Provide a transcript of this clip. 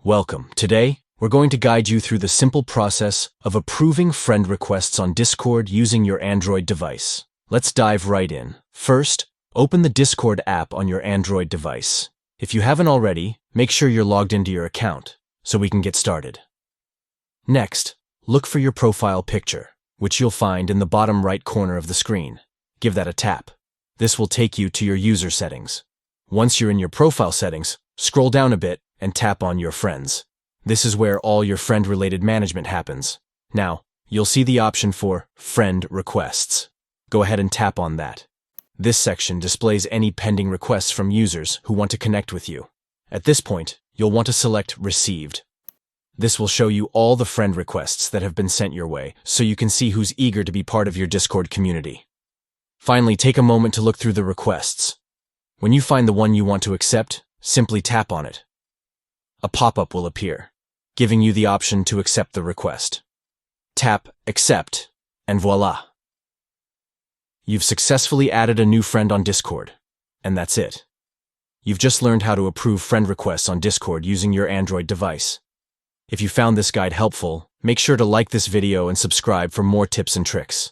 Welcome. Today, we're going to guide you through the simple process of approving friend requests on Discord using your Android device. Let's dive right in. First, open the Discord app on your Android device. If you haven't already, make sure you're logged into your account so we can get started. Next, look for your profile picture, which you'll find in the bottom right corner of the screen. Give that a tap. This will take you to your user settings. Once you're in your profile settings, scroll down a bit and tap on Your Friends. This is where all your friend-related management happens. Now, you'll see the option for Friend Requests. Go ahead and tap on that. This section displays any pending requests from users who want to connect with you. At this point, you'll want to select Received. This will show you all the friend requests that have been sent your way, so you can see who's eager to be part of your Discord community. Finally, take a moment to look through the requests. When you find the one you want to accept, simply tap on it. A pop-up will appear, giving you the option to accept the request. Tap Accept, and voila! You've successfully added a new friend on Discord, and that's it. You've just learned how to approve friend requests on Discord using your Android device. If you found this guide helpful, make sure to like this video and subscribe for more tips and tricks.